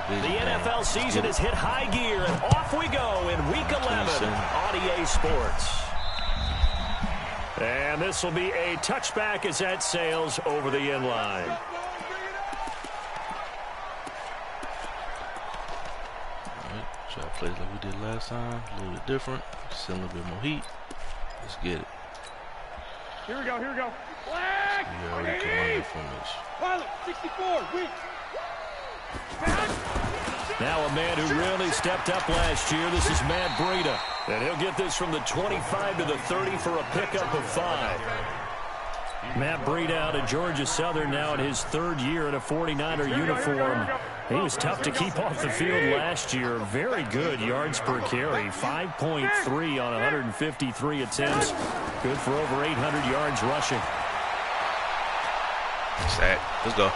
The NFL season has hit high gear, and off we go in Week 11 on EA Sports. And this will be a touchback as that sails over the end line. Alright, try to play like we did last time. A little bit different. Send a little bit more heat. Let's get it. Here we go, here we go. Flag! We already command the formation. Pilot, 64, weak. Now a man who really stepped up last year. This is Matt Breida. And he'll get this from the 25 to the 30 for a pickup of 5. Matt Breida out of Georgia Southern now in his 3rd year in a 49er uniform. He was tough to keep off the field last year. Very good yards per carry. 5.3 on 153 attempts. Good for over 800 yards rushing. Sack. Let's go.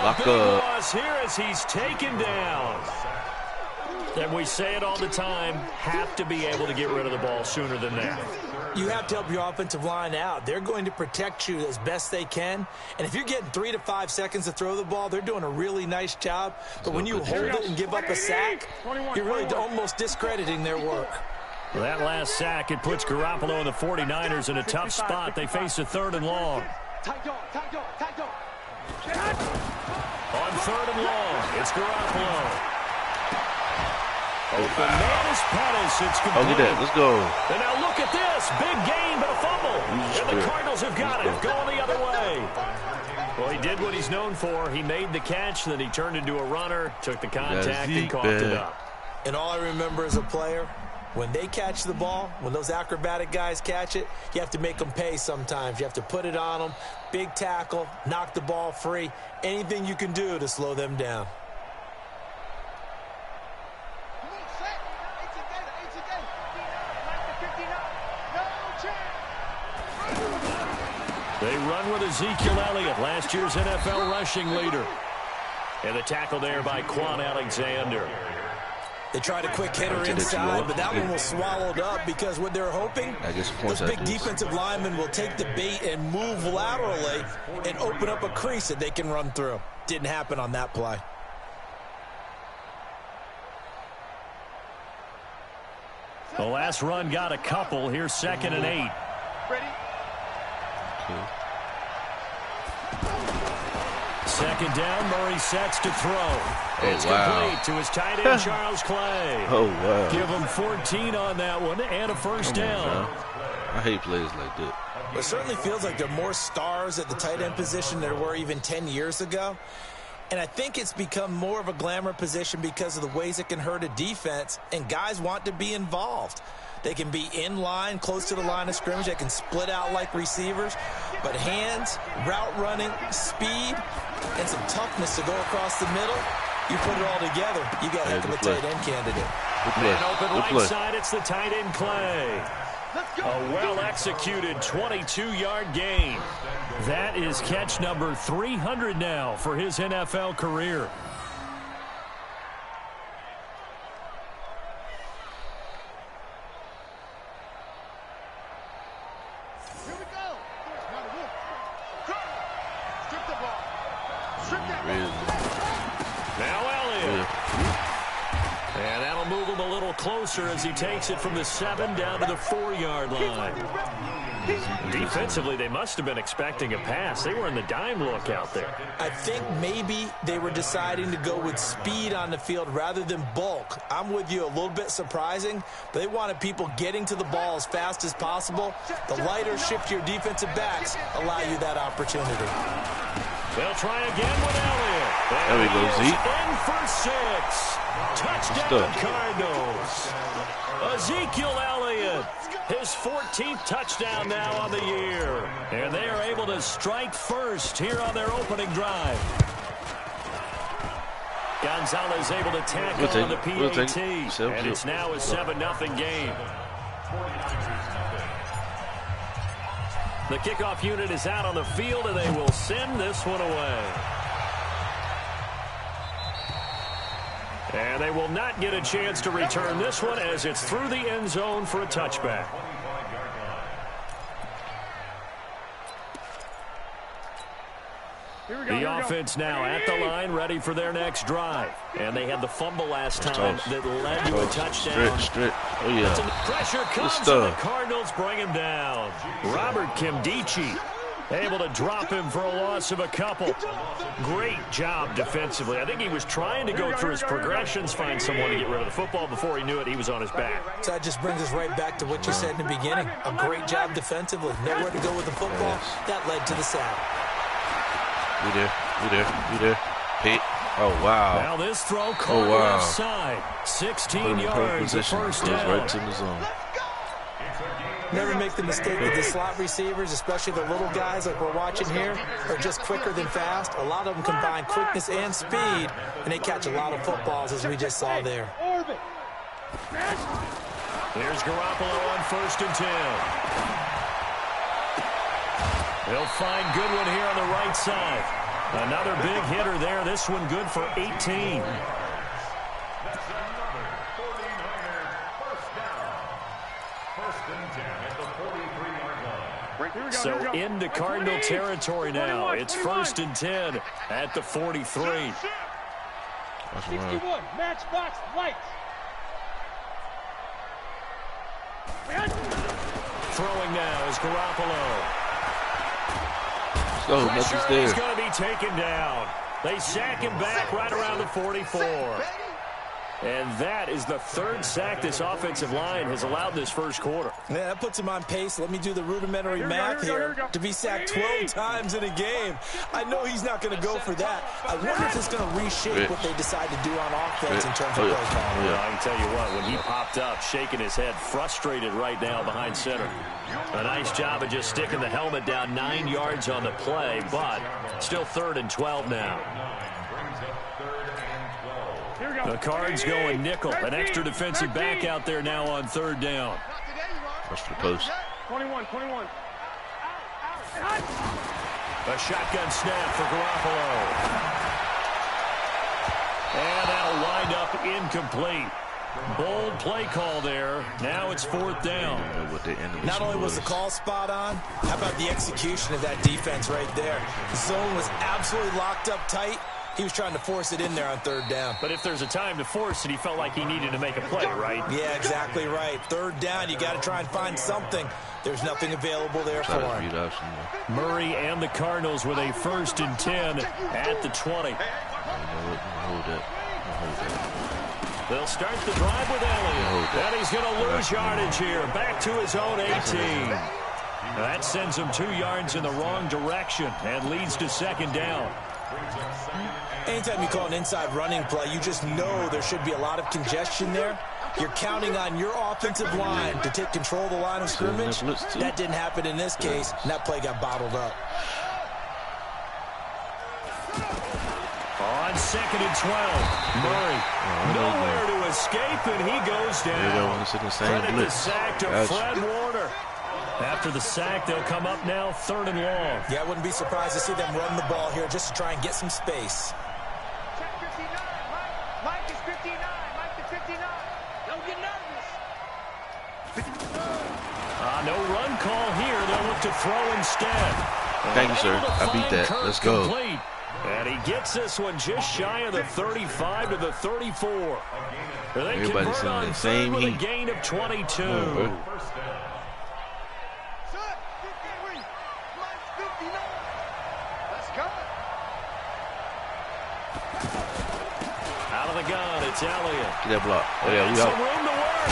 Lock up. Loss here as he's taken down. And we say it all the time, have to be able to get rid of the ball sooner than that. You have to help your offensive line out. They're going to protect you as best they can. And if you're getting 3 to 5 seconds to throw the ball, they're doing a really nice job. But when you hold it and give up a sack, you're really almost discrediting their work. Well, that last sack, it puts Garoppolo and the 49ers in a tough spot. They face a 3rd and long. On 3rd and long, it's Garoppolo. Oh, the man is Pettis. It's complete. Oh, look at that. Let's go. And now look at this. Big gain, but a fumble. And the Cardinals have got it. Going the other way. Well, he did what he's known for. He made the catch, then he turned into a runner, took the contact, and coughed it up. And all I remember as a player, when they catch the ball, when those acrobatic guys catch it, you have to make them pay sometimes. You have to put it on them. Big tackle, knock the ball free. Anything you can do to slow them down. They run with Ezekiel Elliott, last year's NFL rushing leader. And the tackle there by Quan Alexander. They tried a quick hitter inside, but that one was swallowed up because what they're hoping, those big defensive linemen will take the bait and move laterally and open up a crease that they can run through. Didn't happen on that play. The last run got a couple. Here's 2nd and 8. Ready? 2nd down, Murray sets to throw. It's complete to his tight end, Charles Clay. Oh, wow. Give him 14 on that one and a first down. I hate plays like that. It certainly feels like there are more stars at the tight end position than there were even 10 years ago. And I think it's become more of a glamour position because of the ways it can hurt a defense, and guys want to be involved. They can be in line, close to the line of scrimmage. They can split out like receivers. But hands, route running, speed, and some toughness to go across the middle, you put it all together, you got a heck of a tight end candidate. And open right side, it's the tight end Clay. A well-executed 22-yard gain. That is catch number 300 now for his NFL career. Closer as he takes it from the 7 down to the 4-yard line. Defensively, they must have been expecting a pass. They were in the dime look out there. I think maybe they were deciding to go with speed on the field rather than bulk. I'm with you, a little bit surprising. But they wanted people getting to the ball as fast as possible. The lighter, shiftier defensive backs allow you that opportunity. They'll try again with Elliott. There we go, Zeke. In for 6. Touchdown Cardinals. Ezekiel Elliott, his 14th touchdown now on the year. And they are able to strike first here on their opening drive. Gonzalez able to tackle on the PAT. And it's now a 7-0 game. The kickoff unit is out on the field, and they will send this one away. And they will not get a chance to return this one as it's through the end zone for a touchback. The offense now at the line, ready for their next drive. And they had the fumble last time that led to a touchdown. Stretch. Oh, yeah. Pressure comes, and the Cardinals bring him down. Robert Kimdichie able to drop him for a loss of a couple. Great job defensively. I think he was trying to go through his progressions, find someone to get rid of the football. Before he knew it, he was on his back. So that just brings us right back to what you said in the beginning. A great job defensively. Nowhere to go with the football. That led to the sack. We there. Hit. Oh, wow. Now this throw caught left side. 16 yards, the first down. Right to the zone. Never make the mistake that the slot receivers, especially the little guys like we're watching here, are just quicker than fast. A lot of them combine quickness and speed, and they catch a lot of footballs, as we just saw there. Here's Garoppolo on 1st and 10. He'll find Goodwin here on the right side. Another big hitter there. This one good for 18. So into Cardinal territory now. It's 1st and 10 at the 43. 61, matchbox lights. Throwing now is Garoppolo. Oh, nothing's there. He's going to be taken down. They sack him back right around the 44. And that is the 3rd sack this offensive line has allowed this first quarter. Yeah, that puts him on pace. Let me do the rudimentary math here. To be sacked 12 times in a game. I know he's not going to go for that. I wonder if it's going to reshape what they decide to do on offense in terms of play calling. Yeah, I can tell you what, when he popped up, shaking his head, frustrated right now behind center. A nice job of just sticking the helmet down 9 yards on the play, but still 3rd and 12 now. The Cards going nickel. An extra defensive back out there now on 3rd down. Rush to the post. 21. A shotgun snap for Garoppolo. And that'll wind up incomplete. Bold play call there. Now it's 4th down. Not only was the call spot on, how about the execution of that defense right there? The zone was absolutely locked up tight. He was trying to force it in there on 3rd down. But if there's a time to force it, he felt like he needed to make a play, right? Yeah, exactly right. 3rd down, you got to try and find something. There's nothing available there for him. Murray and the Cardinals with a 1st and 10 at the 20. They'll start the drive with Elliott. And he's going to lose yardage here. Back to his own 18. That sends him 2 yards in the wrong direction and leads to 2nd down. Anytime you call an inside running play, you just know there should be a lot of congestion there. You're counting on your offensive line to take control of the line of scrimmage. That didn't happen in this case, and that play got bottled up. On 2nd and 12, Murray nowhere to escape, and he goes down. Credit the sack to Fred Warner. After the sack, they'll come up now 3rd and long. Yeah, I wouldn't be surprised to see them run the ball here just to try and get some space. Check 59. Mike is 59. Mike is 59. Don't get nervous. No run call here. They'll look to throw instead. Thank you, sir. I beat that. Let's go. Complete. And he gets this one just shy of the 35 to the 34. They convert on 3rd with a gain of 22. Out of the gun, it's Elliott. Get that block. Oh, yeah, we out. Some room to work.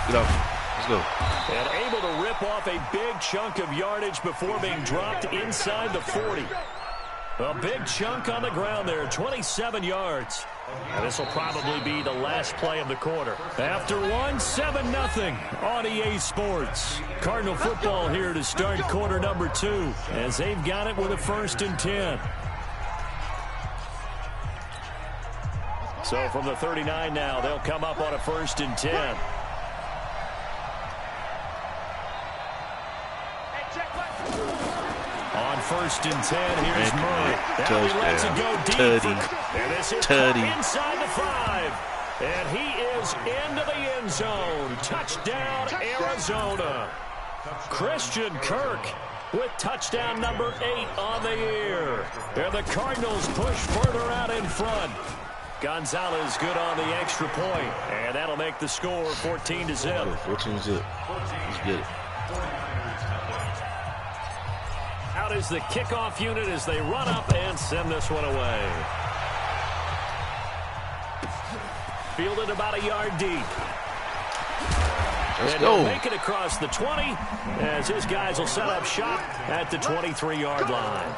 Get out. Let's go. And able to rip off a big chunk of yardage before being dropped inside the 40. A big chunk on the ground there, 27 yards. And this will probably be the last play of the quarter. After one, 7-0 on EA Sports. Cardinal football here to start quarter number 2 as they've got it with a 1st and 10. So from the 39 now, they'll come up on a 1st and 10. On 1st and 10, here's Murray. Now he lets it go deep. And this is inside the 5. And he is into the end zone. Touchdown, Arizona. Christian Kirk with touchdown number 8 on the year. And the Cardinals push further out in front. Gonzalez good on the extra point, and that'll make the score 14-0. 14-0. Let's get it. Out is the kickoff unit as they run up and send this one away. Fielded about a yard deep. Let's and go. He'll make it across the 20 as his guys will set up shop at the 23-yard line.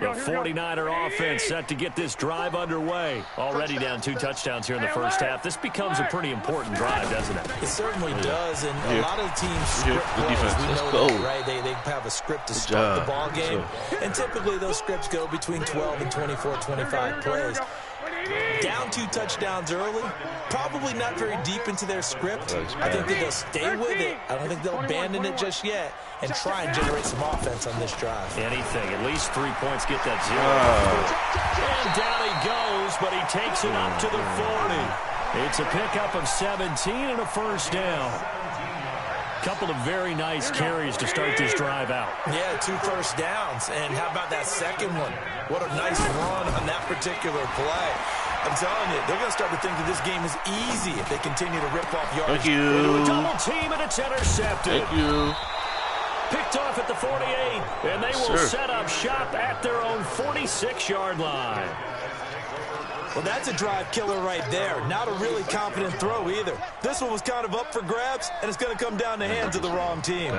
The 49er offense set to get this drive underway. Already down 2 touchdowns here in the first half. This becomes a pretty important drive, doesn't it? It certainly does, and a lot of teams script plays. We know that, right? They have a script to start the ball game, and typically those scripts go between 12 and 24, 25 plays. Down 2 touchdowns early, probably not very deep into their script. I think that they'll stay with it. I don't think they'll abandon it just yet and try and generate some offense on this drive. Anything, at least 3 points, get that 0. And down he goes, but he takes it up to the 40. It's a pickup of 17 and a first down. Couple of very nice carries to start this drive out. Yeah, 2 first downs. And how about that second one? What a nice run on that particular play. I'm telling you, they're going to start to think that this game is easy if they continue to rip off yards. Thank you. Into a double team, and it's intercepted. Thank you. Picked off at the 48, and they will set up shop at their own 46-yard line. Well, that's a drive killer right there. Not a really confident throw either. This one was kind of up for grabs, and it's going to come down the hands of the wrong team.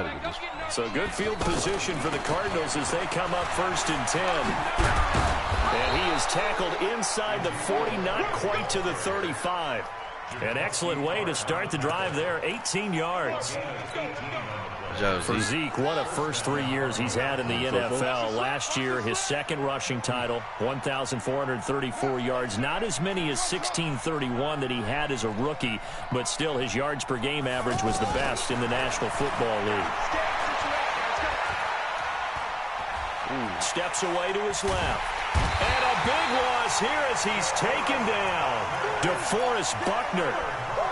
So good field position for the Cardinals as they come up 1st and 10. And he is tackled inside the 40, not quite to the 35. An excellent way to start the drive there, 18 yards. For Zeke, what a first 3 years he's had in the NFL. Last year, his second rushing title, 1,434 yards. Not as many as 1,631 that he had as a rookie, but still his yards per game average was the best in the National Football League. Steps away to his left. And a big loss here as he's taken down. DeForest Buckner.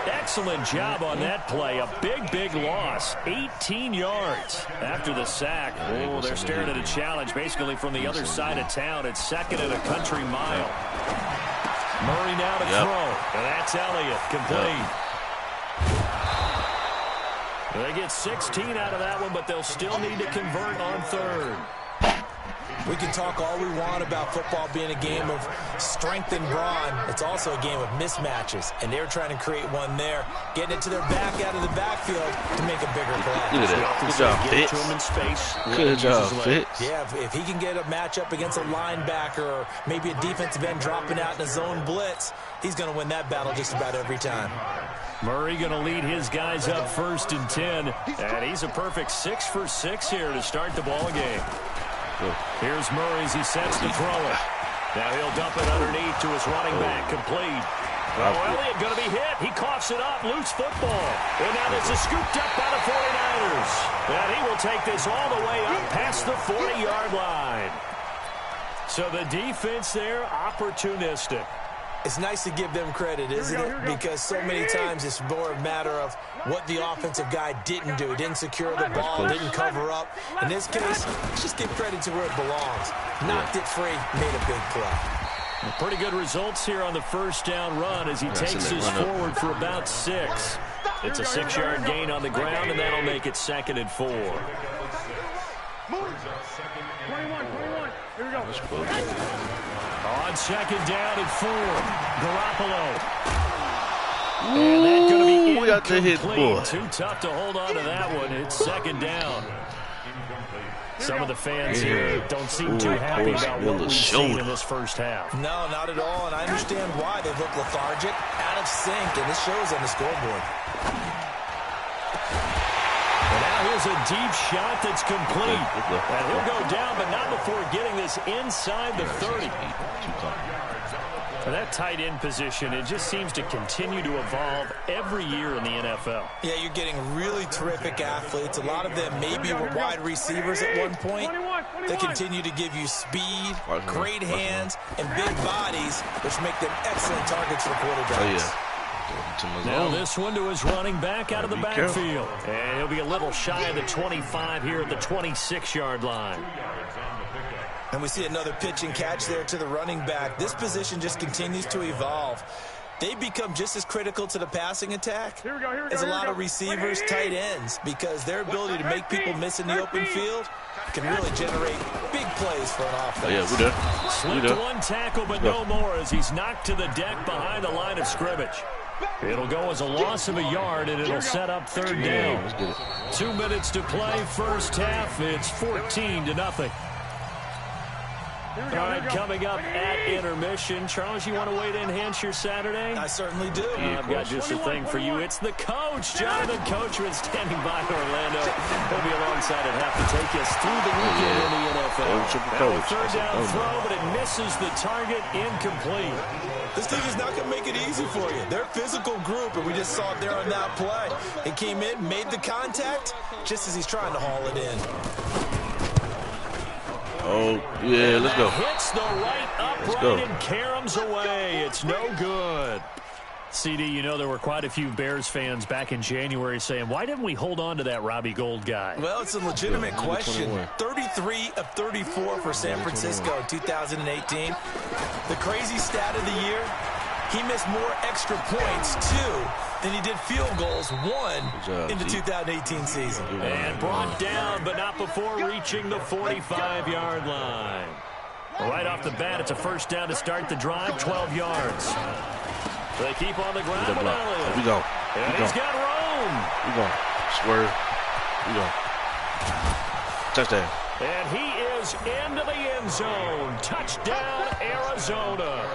Excellent job on that play. A big loss. 18 yards after the sack. Oh, they're staring at a challenge basically from the other side of town. It's 2nd and a country mile. Murray now to throw. And that's Elliott. Complete. They get 16 out of that one, but they'll still need to convert on 3rd. We can talk all we want about football being a game of strength and brawn. It's also a game of mismatches, and they're trying to create one there, getting it to their back out of the backfield to make a bigger play. Look at that. Good job, Fitz. Good job, Fitz. Yeah, if he can get a matchup against a linebacker or maybe a defensive end dropping out in a zone blitz, he's going to win that battle just about every time. Murray going to lead his guys up 1st and 10, and he's a perfect 6 for 6 here to start the ball game. Here's Murray as he sets to throw it. Now he'll dump it underneath to his running back. Complete. Oh, Elliott going to be hit. He coughs it up. Loose football. And now this is scooped up by the 49ers. And he will take this all the way up past the 40-yard line. So the defense there, opportunistic. It's nice to give them credit, isn't it? Because so many times it's more a matter of what the offensive guy didn't do. Didn't secure the ball, didn't cover up. In this case, just give credit to where it belongs. Knocked it free, made a big play. Pretty good results here on the first down run as he takes this forward for about 6. It's a 6-yard gain on the ground, and that'll make it 2nd and 4. 21. Here we go. On 2nd down and 4, Garoppolo. And that's going to be we got the hit, boy. Too tough to hold on to that one. It's 2nd down. Some of the fans here don't seem too happy about what we've seen in this first half. No, not at all, and I understand why. They look lethargic, out of sync, and this shows on the scoreboard. And now here's a deep shot that's complete. And he'll go down, but not before getting this inside the 30. That tight end position, it just seems to continue to evolve every year in the NFL. Yeah, you're getting really terrific athletes. A lot of them maybe were wide receivers at one point. They continue to give you speed, great hands, and big bodies, which make them excellent targets for quarterbacks. Oh, yeah. Now this one to his running back out of the backfield. And he'll be a little shy of the 25 here at the 26-yard line. And we see another pitch and catch there to the running back. This position just continues to evolve. They become just as critical to the passing attack as a lot of receivers, tight ends, because their ability to make people miss in the open field can really generate big plays for an offense. Oh, yeah, we're there. Slipped one tackle, but no more as he's knocked to the deck behind the line of scrimmage. It'll go as a loss of a yard, and it'll set up third down. Let's get it. 2 minutes to play, first half. It's 14-0. All right, coming up at intermission. Charles, you want to wait to enhance your Saturday? I certainly do. I've got just a thing for you. It's the coach, Jonathan Coachman, standing by Orlando. He'll be alongside at half to take us through the weekend in the NFL. Now, third down throw, but it misses the target, incomplete. This team is not going to make it easy for you. They're a physical group, and we just saw it there on that play. He came in, made the contact, just as he's trying to haul it in. Oh, yeah, let's go. Hits the right upright and caroms away. It's no good. CD, you know there were quite a few Bears fans back in January saying, why didn't we hold on to that Robbie Gould guy? Well, it's a legitimate question. 33 of 34 for San Francisco in 2018. The crazy stat of the year, he missed more extra points, too, than he did field goals, one in the 2018 season. And brought down, but not before reaching the 45-yard line. Right off the bat, it's a first down to start the drive, 12 yards. They keep on the ground with Elliott. Here we go. And he's got room. We go. Swerve. We go. Touchdown. And he is into the end zone. Touchdown, Arizona.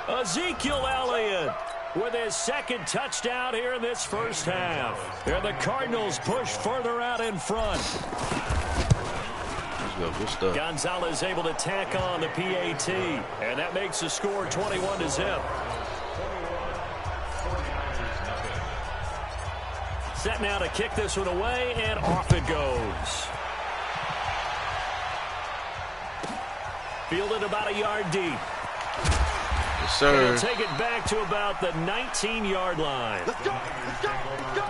Ezekiel Elliott with his second touchdown here in this first half. And the Cardinals push further out in front. Let's go. Good stuff. Gonzalez able to tack on the PAT. And that makes the score 21-0. Set now to kick this one away, and off it goes. Fielded about a yard deep. Yes, sir. And he'll take it back to about the 19-yard line. Let's go. Let's go. Let's go.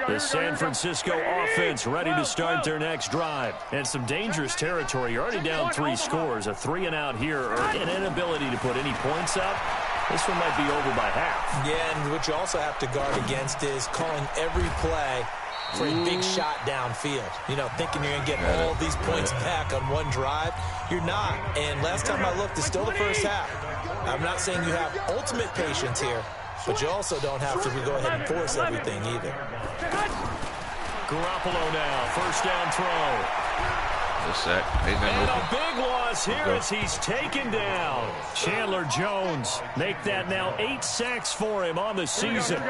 The San Francisco offense ready to start their next drive. And some dangerous territory. You're already down 3 scores. A 3-and-out here, or an inability to put any points up. This one might be over by half. Yeah, and what you also have to guard against is calling every play for a big shot downfield. You know, thinking you're going to get all these points back on one drive. You're not. And last time I looked, it's still the first half. I'm not saying you have ultimate patience here, but you also don't have to go ahead and force everything either. Garoppolo now, first down throw. Good sack. And a big loss here as he's taken down. Chandler Jones make that now 8 sacks for him on the season.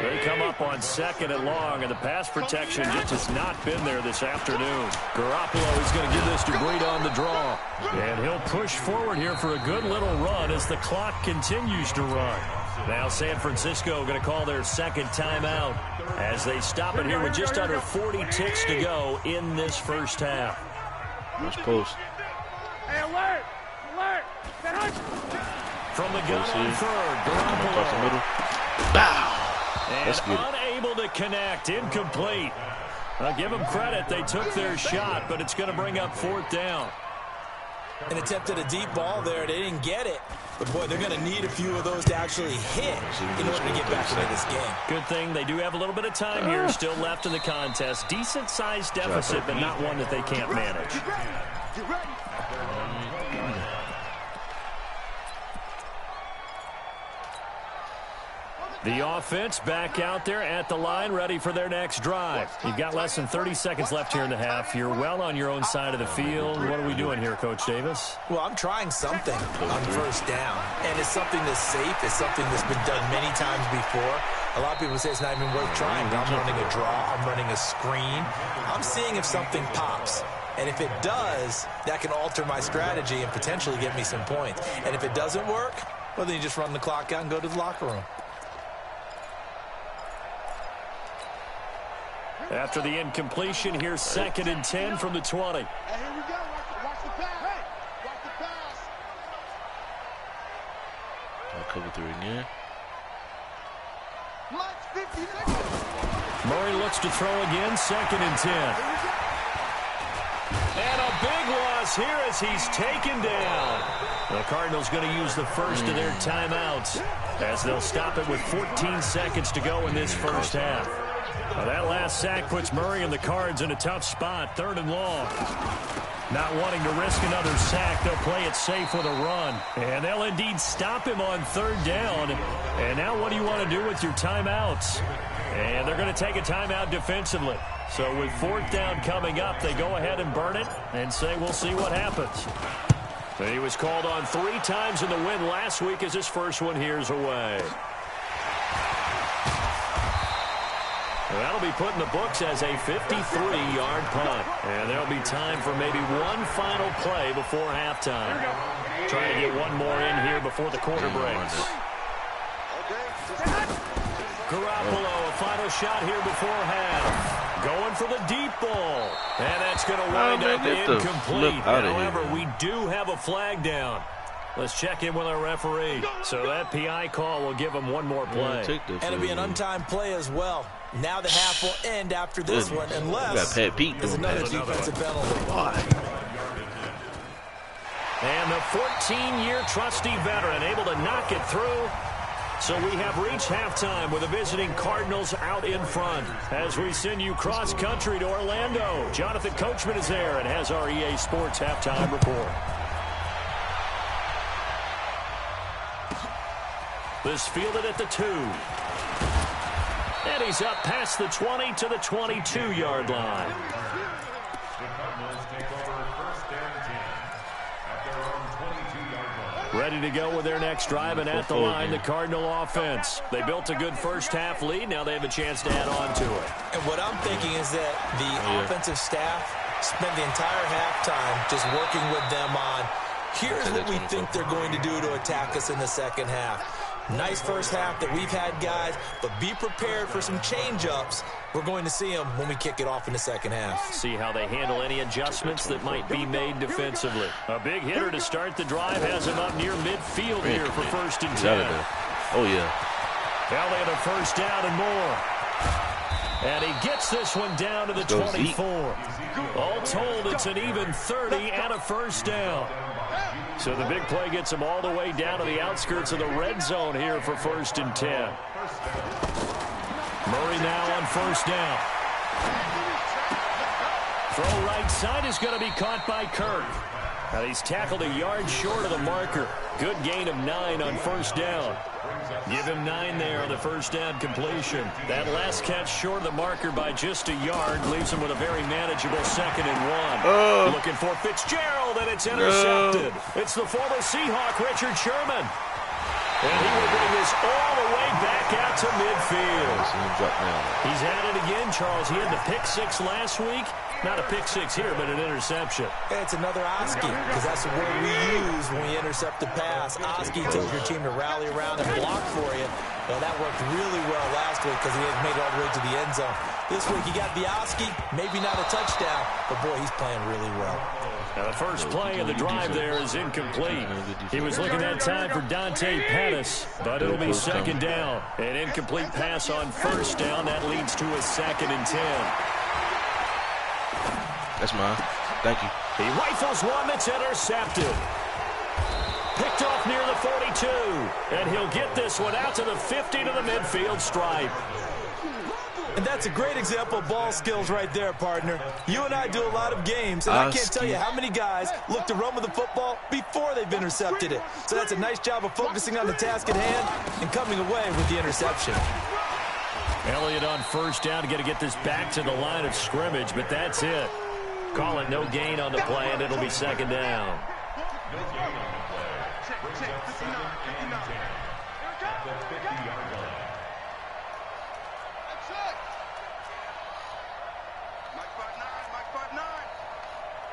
They come up on second and long, and the pass protection just has not been there this afternoon. Garoppolo is going to give this to Breida on the draw. And he'll push forward here for a good little run as the clock continues to run. Now San Francisco going to call their second timeout as they stop it here with just under 40 ticks to go in this first half. Watch post. Hey, alert! Alert! From the gun on third, Garoppolo. And unable to connect, incomplete. I'll give them credit, they took their shot, but it's going to bring up fourth down. And attempted a deep ball there, they didn't get it. But boy, they're going to need a few of those to actually hit in order to get back into this game. Good thing they do have a little bit of time here still left in the contest. Decent-sized deficit, but not one that they can't manage. Get ready. The offense back out there at the line, ready for their next drive. You've got less than 30 seconds left here in the half. You're well on your own side of the field. What are we doing here, Coach Davis? Well, I'm trying something on first down, and it's something that's safe. It's something that's been done many times before. A lot of people say it's not even worth trying. I'm running a draw. I'm running a screen. I'm seeing if something pops. And if it does, that can alter my strategy and potentially get me some points. And if it doesn't work, well, then you just run the clock out and go to the locker room. After the incompletion, here's 2nd and 10 from the 20. Hey, here we go. Watch the pass. Hey, watch the pass. I'll cover 3 again. Lunch 50. Murray looks to throw again, 2nd and 10. And a big loss here as he's taken down. The Cardinals going to use the first of their timeouts as they'll stop it with 14 seconds to go in this first half. Well, that last sack puts Murray and the Cards in a tough spot, 3rd and long. Not wanting to risk another sack, they'll play it safe with a run. And they'll indeed stop him on 3rd down. And now what do you want to do with your timeouts? And they're going to take a timeout defensively. So with 4th down coming up, they go ahead and burn it and say we'll see what happens. And he was called on 3 times in the win last week as his first one here's away. That'll be put in the books as a 53-yard punt. And there'll be time for maybe one final play before halftime. Trying to get one more in here before the quarter breaks. Garoppolo, a final shot here before half. Going for the deep ball. And that's going to wind up incomplete. However, we do have a flag down. Let's check in with our referee. So that PI call will give him one more play. And it'll be an untimed play as well. Now the half will end after this one, unless there's another defensive penalty. And the 14-year trusty veteran able to knock it through. So we have reached halftime with the visiting Cardinals out in front. As we send you cross-country to Orlando, Jonathan Coachman is there and has our EA Sports halftime report. This fielded at the 2. And he's up past the 20 to the 22-yard line. Ready to go with their next drive, and at the line, the Cardinal offense. They built a good first-half lead. Now they have a chance to add on to it. And what I'm thinking is that the offensive staff spent the entire halftime just working with them on, here's what we think they're going to do to attack us in the second half. Nice first half that we've had, guys, but be prepared for some change-ups. We're going to see them when we kick it off in the second half. See how they handle any adjustments that might be made defensively. A big hitter to start the drive has him up near midfield here for 1st and 10. Oh, yeah. Now they have a first down and more. And he gets this one down to the 24. All told, it's an even 30 and a first down. So the big play gets him all the way down to the outskirts of the red zone here for 1st and 10. Murray now on first down. Throw right side is going to be caught by Kirk. Now he's tackled a yard short of the marker. Good gain of 9 on first down. Give him 9 there on the first down completion. That last catch short of the marker by just a yard leaves him with a very manageable 2nd and 1. Looking for Fitzgerald, and it's intercepted. It's the former Seahawk, Richard Sherman. And he will bring this all the way back out to midfield. He's at it again, Charles. He had the pick 6 last week. Not a pick 6 here, but an interception. It's another Oski, because that's the word we use when we intercept the pass. Oski tells your team to rally around and block for you. Well, that worked really well last week because he had made it all the way to the end zone. This week he got the Oski, maybe not a touchdown, but boy, he's playing really well. Now the first play of the drive there is incomplete. He was looking that time for Dante Pettis, but it'll be 2nd down. An incomplete pass on first down. That leads to a 2nd and 10. That's mine. Thank you. He rifles one that's intercepted. Picked off near the 42. And he'll get this one out to the 50 to the midfield stripe. And that's a great example of ball skills right there, partner. You and I do a lot of games, and I can't tell you how many guys look to run with the football before they've intercepted it. So that's a nice job of focusing on the task at hand and coming away with the interception. Elliott on first down, got to get this back to the line of scrimmage, but that's it. Call it no gain on the play, and it'll be 2nd down.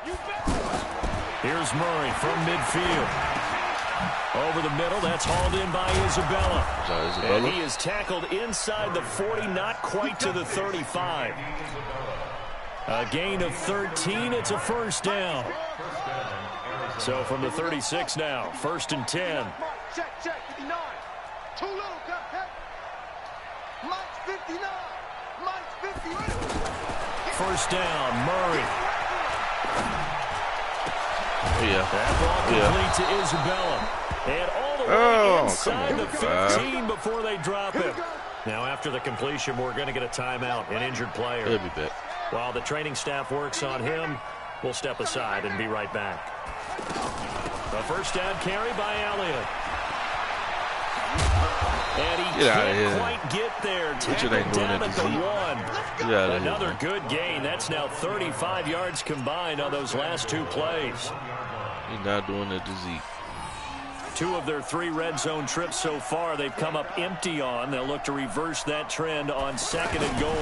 Here's Murray from midfield. Over the middle, that's hauled in by Isabella. And he is tackled inside the 40, not quite to the 35. A gain of 13, it's a first down. So from the 36 now, 1st and 10. Check, 59. Too little, cut. Mike's 59. Mike's 50. First down, Murray. That ball complete to Isabella. And all the way inside the 15 before they drop him. Now after the completion, we're going to get a timeout, an injured player. He'll be back. While the training staff works on him, we'll step aside and be right back. A first down carry by Elliott. And he can't quite get there. Tackled down at the 1. Another good gain. That's now 35 yards combined on those last 2 plays. He's not doing it to Zeke. 2 of their 3 red zone trips so far, they've come up empty on. They'll look to reverse that trend on 2nd and goal.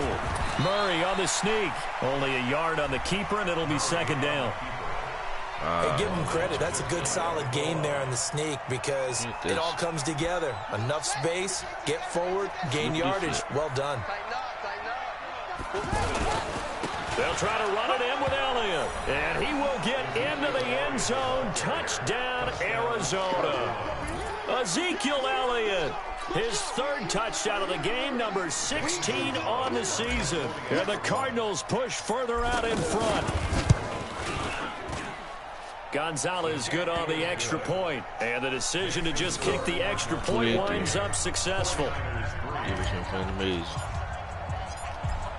Murray on the sneak. Only a yard on the keeper, and it'll be 2nd down. Hey, give him credit. That's a good, solid game there on the sneak because it all comes together. Enough space, get forward, gain yardage. Well done. They'll try to run it in with Elliott. And he will get into the end zone. Touchdown, Arizona. Ezekiel Elliott. His 3rd touchdown of the game, number 16 on the season. And the Cardinals push further out in front. Gonzalez good on the extra point. And the decision to just kick the extra point winds up successful.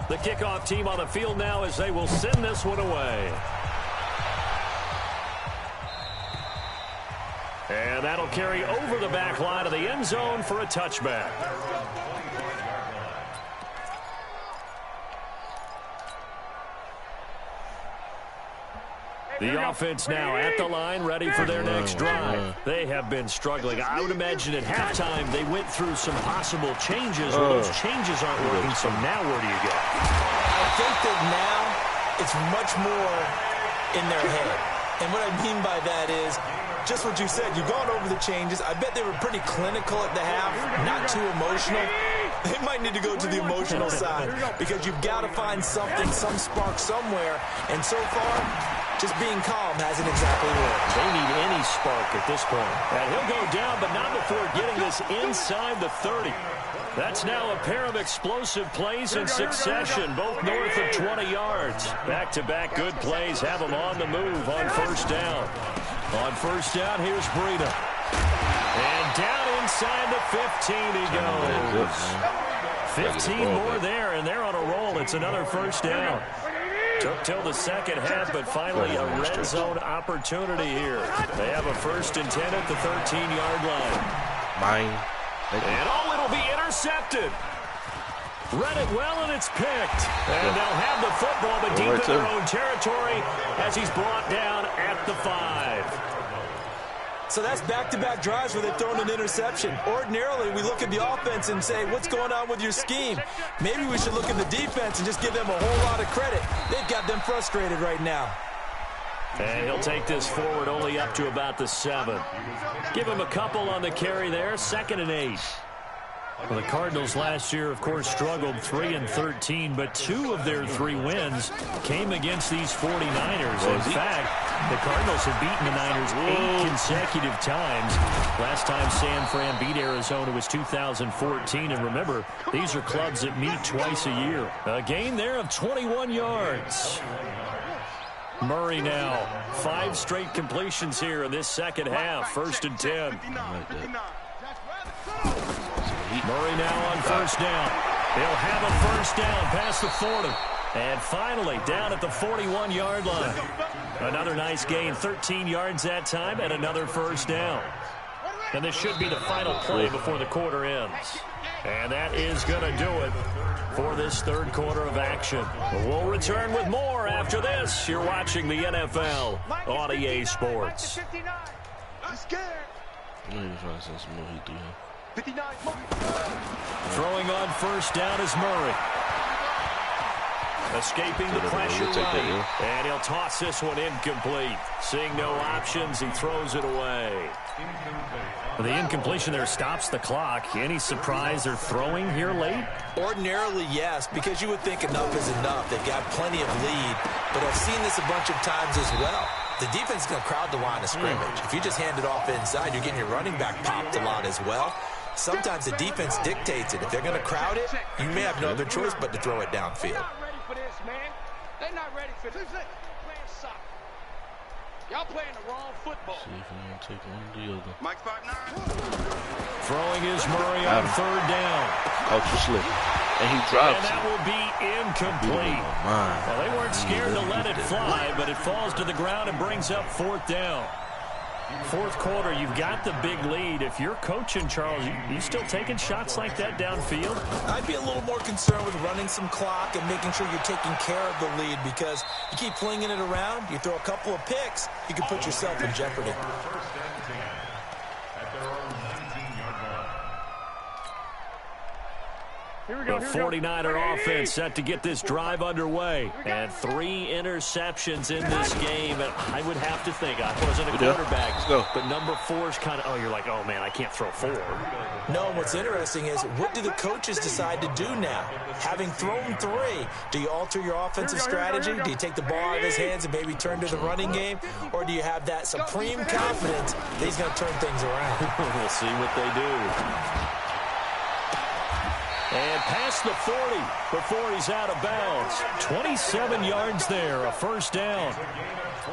The kickoff team on the field now as they will send this one away. And that'll carry over the back line of the end zone for a touchback. The offense now at the line, ready for their next drive. They have been struggling. I would imagine at halftime they went through some possible changes. Well, those changes aren't working, so now where do you go? I think that now it's much more in their head. And what I mean by that is just what you said. You've gone over the changes. I bet they were pretty clinical at the half, not too emotional. They might need to go to the emotional side because you've got to find something, some spark somewhere. And so far, just being calm hasn't exactly worked. They need any spark at this point. And he'll go down, but not before getting this inside the 30. That's now a pair of explosive plays in succession, both north of 20 yards. Back-to-back good plays have them on the move on first down. On first down, here's Breida. And down inside the 15 he goes. 15 more there, and they're on a roll. It's another first down. Took till the second half, but finally a red zone opportunity here. They have a 1st and 10 at the 13-yard line. And it'll be intercepted. Read it well, and it's picked. And they'll have the football, but deep in their own territory as he's brought down at the 5. So that's back-to-back drives where they've thrown an interception. Ordinarily, we look at the offense and say, what's going on with your scheme? Maybe we should look at the defense and just give them a whole lot of credit. They've got them frustrated right now. And he'll take this forward only up to about the 7. Give him a couple on the carry there, 2nd and 8. Well, the Cardinals last year, of course, struggled 3-13, but 2 of their 3 wins came against these 49ers. In fact, the Cardinals have beaten the Niners 8 consecutive times. Last time San Fran beat Arizona was 2014, and remember, these are clubs that meet twice a year. A gain there of 21 yards. Murray now, 5 straight completions here in this second half, 1st and 10. Murray now on first down. He'll have a first down past the 40. And finally, down at the 41-yard line. Another nice gain, 13 yards that time, and another first down. And this should be the final play before the quarter ends. And that is going to do it for this 3rd quarter of action. We'll return with more after this. You're watching the NFL on EA Sports. Throwing on first down is Murray. Escaping the pressure right. And he'll toss this one incomplete. Seeing no options, he throws it away. The incompletion there stops the clock. Any surprise they're throwing here late? Ordinarily, yes, because you would think enough is enough. They've got plenty of lead, but I've seen this a bunch of times as well. The defense is going to crowd the line of scrimmage. If you just hand it off inside, you're getting your running back popped a lot as well. Sometimes the defense dictates it. If they're going to crowd it, you may have no other choice but to throw it downfield. They're not ready for this, man. They're not ready for this. They're playing soccer. Y'all playing the wrong football. See if you want to take one or the other. Mike 5'9". Throwing is Murray on third down. Ultra slip. And he drops And that will be incomplete. Well, they weren't scared to let it fly, but it falls to the ground and brings up fourth down. Fourth quarter, you've got the big lead. If you're coaching, Charles, you still taking shots like that downfield? I'd be a little more concerned with running some clock and making sure you're taking care of the lead, because you keep flinging it around, you throw a couple of picks, you can put yourself in jeopardy. The 49er offense set to get this drive underway. And 3 interceptions in this game. And I would have to think, I wasn't a quarterback, but number 4's kind of, you're like, oh, man, I can't throw 4. No, what's interesting is, what do the coaches decide to do now? Having thrown 3, do you alter your offensive strategy? Do you take the ball out of his hands and maybe turn to the running game? Or do you have that supreme confidence that he's going to turn things around? We'll see what they do. And past the 40 before he's out of bounds. 27 yards there, a first down.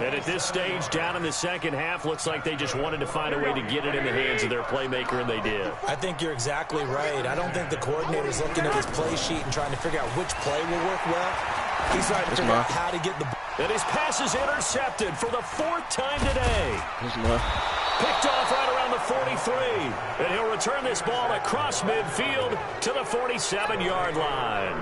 And at this stage, down in the second half, looks like they just wanted to find a way to get it in the hands of their playmaker, and they did. I think you're exactly right. I don't think the coordinator's looking at his play sheet and trying to figure out which play will work well. He's trying to figure out how to get the ball. And his pass is intercepted for the 4th time today. Picked off right around the 43. And he'll return this ball across midfield to the 47-yard line.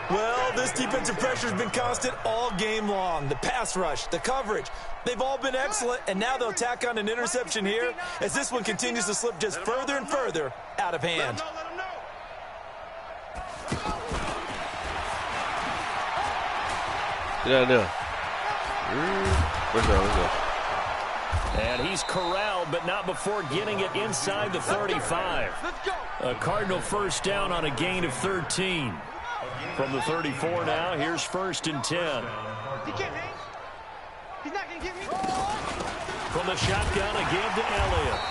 Well, this defensive pressure has been constant all game long. The pass rush, the coverage, they've all been excellent, and now they'll tack on an interception here as this one continues to slip just further and further out of hand. Get out of there. Let's go. And he's corralled, but not before getting it inside the 35. A Cardinal first down on a gain of 13. From the 34 now, here's 1st and 10. He can't hang. He's not going to get me. From the shotgun, again to Elliott.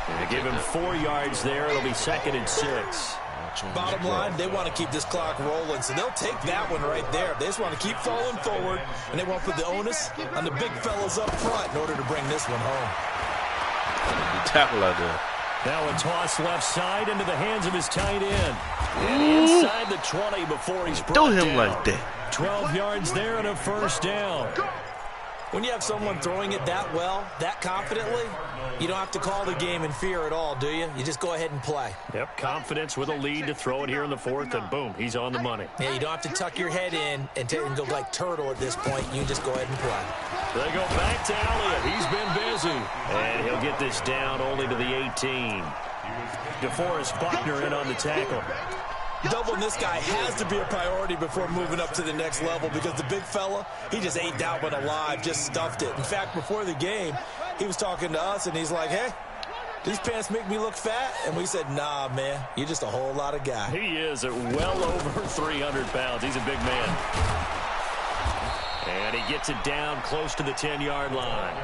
And they give him 4 yards there. It'll be 2nd and 6. Bottom line, they want to keep this clock rolling, so they'll take that one right there. They just want to keep falling forward, and they want to put the onus on the big fellas up front in order to bring this one home. Tackle out there. Now a toss left side into the hands of his tight end. And inside the 20 before he's brought Do him down. like that. 12 yards there and a first down. When you have someone throwing it that well, that confidently, you don't have to call the game in fear at all, do you? You just go ahead and play. Yep, confidence with a lead to throw it here in the 4th, and boom, he's on the money. Yeah, you don't have to tuck your head in and go like turtle at this point. You just go ahead and play. They go back to Elliott. He's been busy. And he'll get this down only to the 18. DeForest Buckner in on the tackle. Doubling this guy has to be a priority before moving up to the next level, because the big fella, he just ate that one alive, just stuffed it. In fact, before the game, he was talking to us, and he's like, hey, these pants make me look fat? And we said, nah, man, you're just a whole lot of guy. He is at well over 300 pounds. He's a big man. And he gets it down close to the 10-yard line.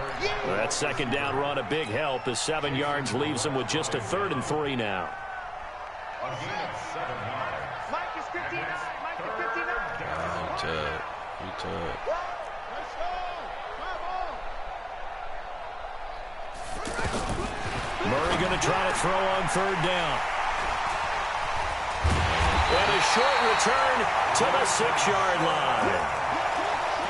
Well, that second down run, a big help, as 7 yards leaves him with just a 3rd and 3 now. Mike is 59. Mike is 59. You tied. Murray going to try to throw on 3rd down. And a short return to the 6-yard line.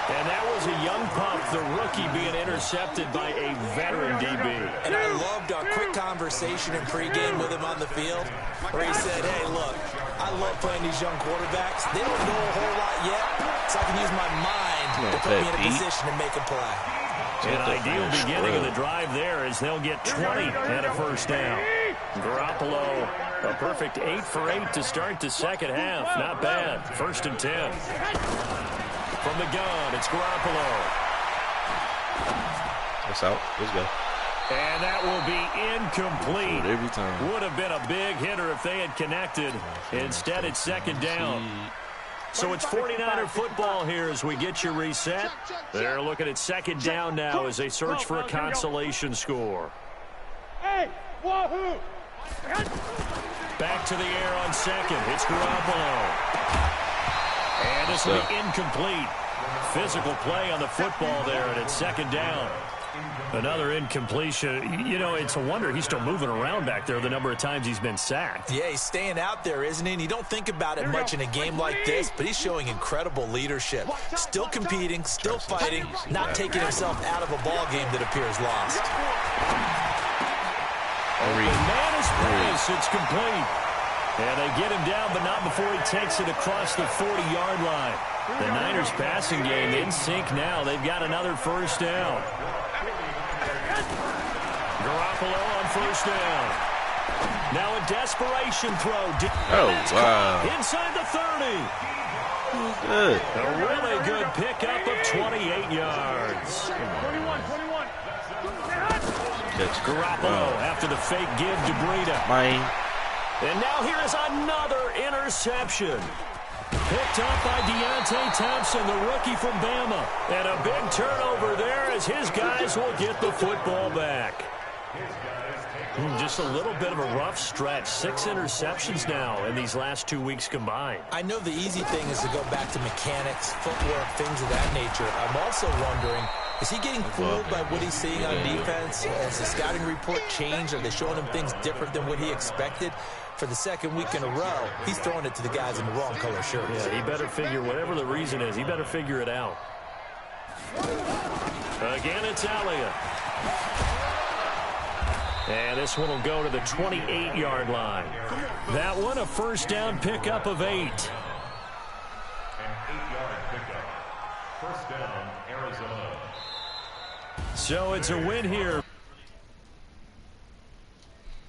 And that was a young pup, the rookie, being intercepted by a veteran DB. And I loved our quick conversation in pregame with him on the field, where he said, hey, look, I love playing these young quarterbacks. They don't know a whole lot yet, so I can use my mind to put me in a position to make a play. An ideal beginning of the drive there, as they'll get 20 and a first down. Garoppolo A perfect 8 for 8 to start the second half. Not bad. 1st and 10. From the gun, it's Garoppolo. That's out. Let's go. And that will be incomplete. Every time. Would have been a big hitter if they had connected. Instead, it's 2nd down. So it's 49er football here as we get you reset. They're looking at 2nd down now as they search for a consolation score. Hey, wahoo! Back to the air on 2nd. It's Garoppolo. And this will be incomplete. Physical play on the football there, and it's 2nd down. Another incompletion. You know, it's a wonder he's still moving around back there the number of times he's been sacked. Yeah, he's staying out there, isn't he? And you don't think about it much in a game like this, but he's showing incredible leadership. Still competing, still fighting, not taking himself out of a ball game that appears lost. The man is placed. It's complete. And they get him down, but not before he takes it across the 40-yard line. The Niners passing game in sync now. They've got another 1st down. Garoppolo on 1st down. Now a desperation throw. Oh, wow. Inside the 30. Good. A really good pickup of 28 yards. 21. Garoppolo after the fake give to Breida. Mine. And now here is another interception. Picked up by Deontay Thompson, the rookie from Bama. And a big turnover there as his guys will get the football back. Just a little bit of a rough stretch. 6 interceptions now in these last 2 weeks combined. I know the easy thing is to go back to mechanics, footwork, things of that nature. I'm also wondering, is he getting fooled by what he's seeing on defense? Has the scouting report changed? Are they showing him things different than what he expected? For the 2nd week in a row, he's throwing it to the guys in the wrong color shirts. Yeah, he better figure, whatever the reason is, he better figure it out. Again, it's Elliott. And this one will go to the 28-yard line. That one, a 1st down pickup of 8. An 8-yard pickup. 1st down, Arizona. So it's a win here.